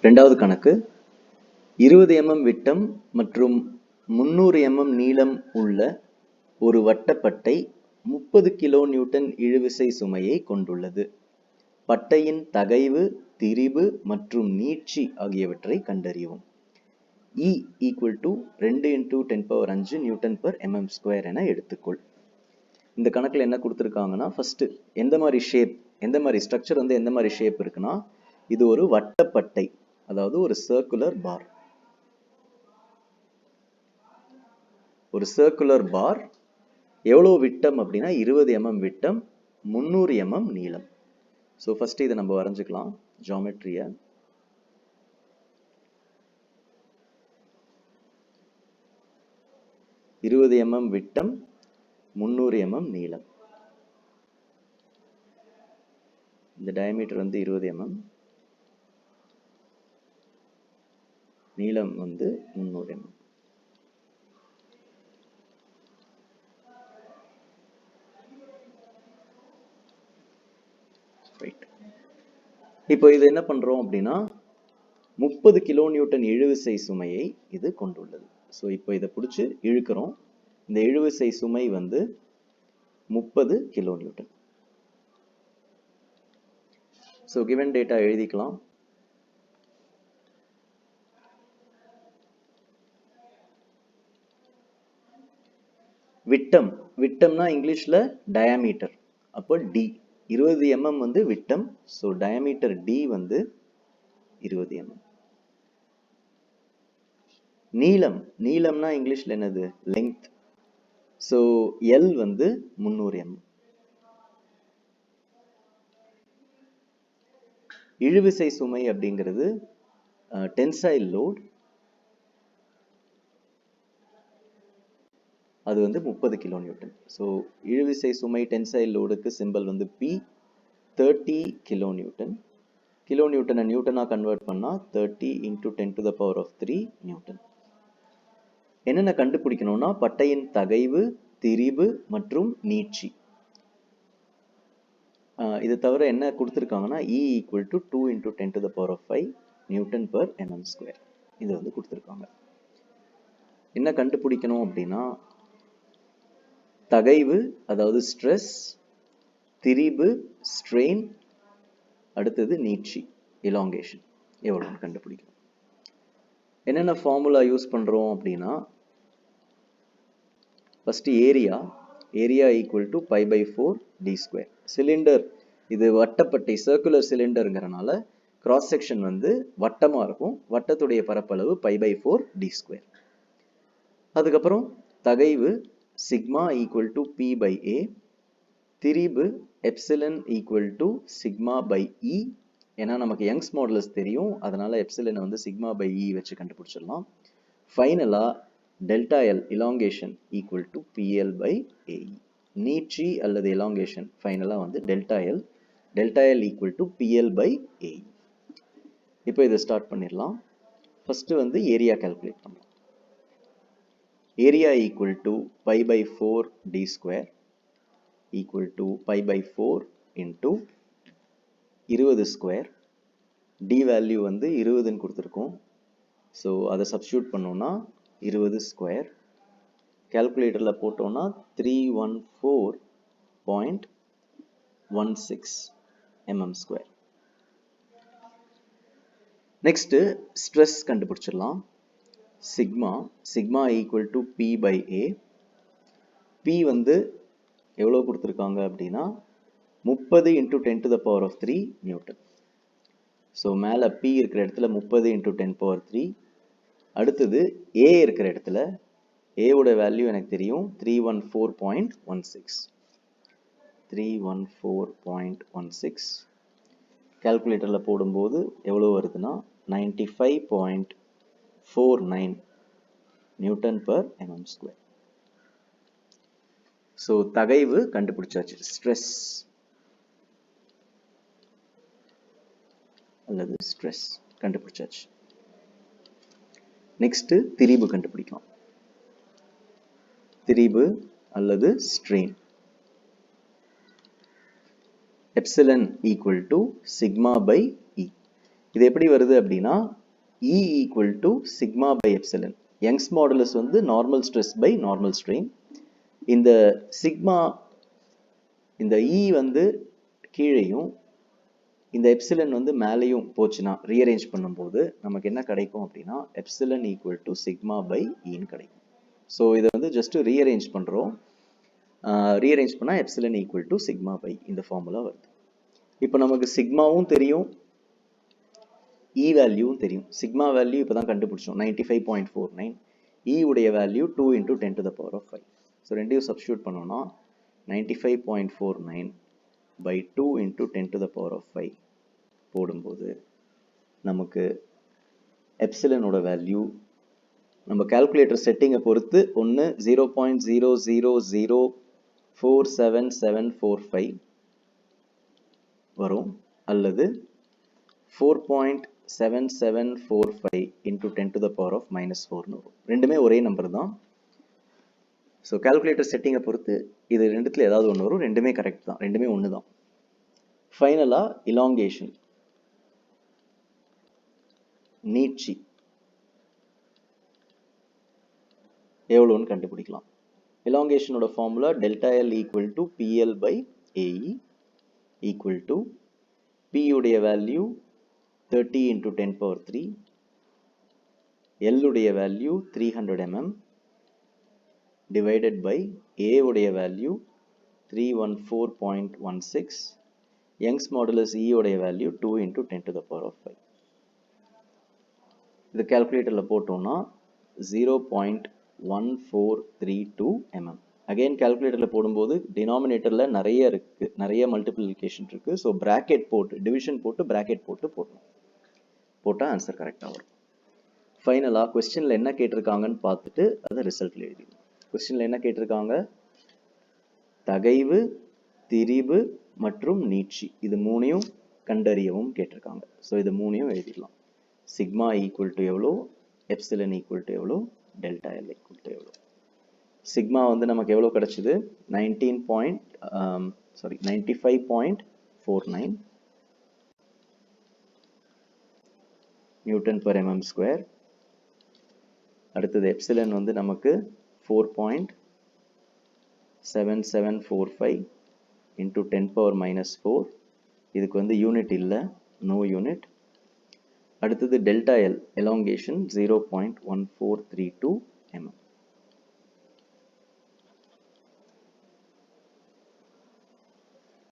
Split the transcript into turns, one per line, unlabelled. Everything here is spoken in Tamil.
ரெண்டாவது கணக்கு 20 mm விட்டம் மற்றும் 300 mm நீளம் உள்ள ஒரு வட்டப்பட்டை 30 கிலோ நியூட்டன் இழுவிசை சுமையை கொண்டுள்ளது. பட்டையின் தகைவு, திரிபு மற்றும் நீட்சி ஆகியவற்றை கண்டறியவும். E equal to 2 × 10⁵ Newton per mm square என எடுத்துக்கொள். இந்த கணக்கில் என்ன கொடுத்துருக்காங்கன்னா, ஃபர்ஸ்ட் எந்த மாதிரி ஷேப், எந்த மாதிரி ஸ்ட்ரக்சர் வந்து எந்த மாதிரி ஷேப் இருக்குன்னா, இது ஒரு வட்டப்பட்டை, அதாவது ஒரு சர்க்குலர் பார். ஒரு சர்க்குலர் பார் எவ்வளோ விட்டம் அப்படின்னா 20 mm விட்டம், 300 mm நீளம். ஸோ ஃபர்ஸ்ட் இதை நம்ம வரைஞ்சுக்கலாம் ஜியாமெட்ரியை. இருபது mm விட்டம், 300 mm நீளம். இந்த டயமீட்டர் வந்து 20 mm, நீளம் வந்து 300 mm. இப்போ இது என்ன பண்றோம் அப்படின்னா 30 கிலோ நியூட்டன் இழுவிசை சுமையை இது கொண்டுள்ளது. ஸோ இப்போ இதை பிடிச்சி இழுக்கிறோம். இந்த இழுவிசை சுமை வந்து 30 kilo Newton. So given data எழுதிக்கலாம். விட்டம், விட்டம்னா இங்கிலீஷ்ல டயாமீட்டர், அப்போ டி 20 mm வந்து விட்டம். ஸோ டயாமீட்டர் டி வந்து 20 mm. நீளம், நீளம்னா இங்கிலீஷ்ல என்னது, லெங்த். ஸோ எல் வந்து 300 mm. இழுவிசை சுமை அப்படிங்கிறது டென்சைல் லோட், அது வந்து 30 கிலோ நியூட்டன். ஸோ இழுவிசை சுமை டென்சைல் லோடுக்கு சிம்பல் வந்து பி, 30 கிலோ நியூட்டன். கிலோ நியூட்டனை நியூட்டனா கன்வெர்ட் பண்ணா 30 × 10⁻³ நியூட்டன். என்னென்ன கண்டுபிடிக்கணும்னா பட்டையின் தகைவு, திரிபு மற்றும் நீட்சி. இது தவிர என்ன கொடுத்துருக்காங்கன்னா E equal to 2 × 10⁵ Newton per mm square. இது வந்து கொடுத்துருக்காங்க. என்ன கண்டுபிடிக்கணும் அப்படின்னா தகைவு, அதாவது ஸ்ட்ரெஸ், திரிபு ஸ்ட்ரெயின், அடுத்தது நீட்சி எலாங்கேஷன் எவ்வளோன்னு கண்டுபிடிக்கணும். என்னென்ன ஃபார்முலா யூஸ் பண்ணுறோம் அப்படின்னா first area, area equal to π/4 d². Cylinder இது வட்டப்பட்டை சர்க்குலர் சிலிண்டருங்கிறனால கிராஸ் செக்ஷன் வந்து வட்டமாக இருக்கும். வட்டத்துடைய பரப்பளவு π/4 d². அதுக்கப்புறம் தகைவு சிக்மா ஈக்குவல் டு p/a, திரிபு எப்சிலன் ஈக்குவல் டு σ/e. ஏன்னா நமக்கு யங்ஸ் மாடுலஸ் தெரியும், அதனால எப்சிலனை வந்து σ/e வச்சு கண்டுபிடிச்சிடலாம். ஃபைனலா delta L elongation equal to PL/AE. நீட்சி அல்லது எலாங்கேஷன் ஃபைனலா வந்து delta L equal to PL/AE. இப்போ இதை ஸ்டார்ட் பண்ணிடலாம். ஃபர்ஸ்ட் வந்து ஏரியா கால்குலேட் பண்ணலாம். Area equal to π/4 d² equal to π/4 into 20². D value வந்து 20ன்னு கொடுத்துருக்கோம். ஸோ அதை சப்ஸ்டியூட் பண்ணோம்னா 20². கால்குலேட்டரில் போட்டோம்னா 314.16 mm². நெக்ஸ்ட் ஸ்ட்ரெஸ் கண்டுபிடிச்சிடலாம். Sigma equal to p/a. p வந்து எவ்வளோ கொடுத்துருக்காங்க அப்படின்னா 30 × 10⁻³ நியூட்டன். ஸோ மேலே p இருக்கிற இடத்துல 30 × 10⁻³. அடுத்தது a இருக்கிற இடத்துல a ஓட வேல்யூ எனக்கு தெரியும் 314.16. கால்குலேட்டரில் போடும்போது எவ்வளோ வருதுன்னா 95.49 நியூட்டன் per mm². ஸோ தகைவு கண்டுபிடிச்சாச்சு, ஸ்ட்ரெஸ் அல்லது ஸ்ட்ரெஸ் கண்டுபிடிச்சாச்சு. நெக்ஸ்ட் திரிபு கண்டுபிடிக்கலாம். திரிபு அல்லது strain. Epsilon equal to σ/e. இது எப்படி வருது அப்படின்னா E equal to sigma by epsilon. Young's modulus வந்து normal stress by normal strain. இந்த சிக்மா இந்த E வந்து கீழேயும் இந்த எப்சிலன் வந்து மேலேயும் போச்சுன்னா ரீஅரேஞ்ச் பண்ணும்போது நமக்கு என்ன கிடைக்கும் அப்படின்னா epsilon equal to sigma by ஈன்னு கிடைக்கும். ஸோ இதை வந்து ஜஸ்ட் ரீஅரேஞ்ச் பண்ணுறோம். ரீஅரேஞ்ச் பண்ணால் epsilon equal to sigma by இந்த ஃபார்முலா வருது. இப்போ நமக்கு சிக்மாவும் தெரியும், இ வேல்யூவும் தெரியும். சிக்மா வேல்யூ இப்போ தான் கண்டுபிடிச்சோம் 95.49. இ உடைய வேல்யூ 2 × 10⁵. ஸோ ரெண்டையும் சப்ஸ்டியூட் பண்ணோம்னா 95.49 by 2 × 10⁵ போடும்போது நமக்கு எப்சிலனோட வேல்யூ நம்ம கால்குலேட்டர் செட்டிங்கை பொறுத்து ஒன்று 0.00047745 வரும், அல்லது 4.7745 × 10⁻⁻⁴ வரும். ரெண்டுமே ஒரே நம்பர் தான். ஸோ கால்குலேட்டர் செட்டிங்கை பொறுத்து இது ரெண்டுத்துல ஏதாவது ஒன்று வரும். ரெண்டுமே கரெக்ட் தான், ரெண்டுமே ஒன்று தான். ஃபைனலாக இலாங்கேஷன் நீட்சி எவ்வளோன்னு கண்டுபிடிக்கலாம். எலாங்கேஷனோட formula ΔL equal to PL by AE equal to P உடைய வேல்யூ 30 × 10⁻3, L உடைய value 300 mm divided by A உடைய வேல்யூ 314.16, யங்ஸ் மாடுலஸ் E உடைய வேல்யூ 2 × 10⁻⁵. இது கால்குலேட்டரில் போட்டோம்னா 0.1432 mm. அகைன் கால்குலேட்டரில் போடும்போது டினாமினேட்டரில் நிறைய மல்டிப்ளிகேஷன் இருக்குது. ஸோ ப்ராக்கெட் போட்டு டிவிஷன் போட்டு ப்ராக்கெட் போட்டு போட்டால் ஆன்சர் கரெக்டாக வரும். ஃபைனலாக கொஸ்டினில் என்ன கேட்டிருக்காங்கன்னு பார்த்துட்டு அதை ரிசல்ட்டில் எழுதிடும். கொஸ்டினில் என்ன கேட்டிருக்காங்க? தகைவு, திரிபு மற்றும் நீட்சி இது மூணையும் கண்டறியவும் கேட்டிருக்காங்க. ஸோ இது மூணையும் எழுதிடலாம். சிக்மா ஈக்குவல் டு எவ்வளோ, எப்சிலன் ஈக்குவல் டு எவ்வளோ, டெல்டா எல் ஈக்குவல் டு எவ்வளோ. சிக்மா வந்து நமக்கு எவ்வளோ கிடச்சிது? 95.49 நியூட்டன் பர் mm ஸ்கொயர். அடுத்தது எப்சிலன் வந்து நமக்கு 4.7745 × 10⁻⁻⁴. இதுக்கு வந்து யூனிட் இல்லை, நோ யூனிட். அடுத்தது டெல்டா எல் எலாங்கேஷன் 0.1432 mm.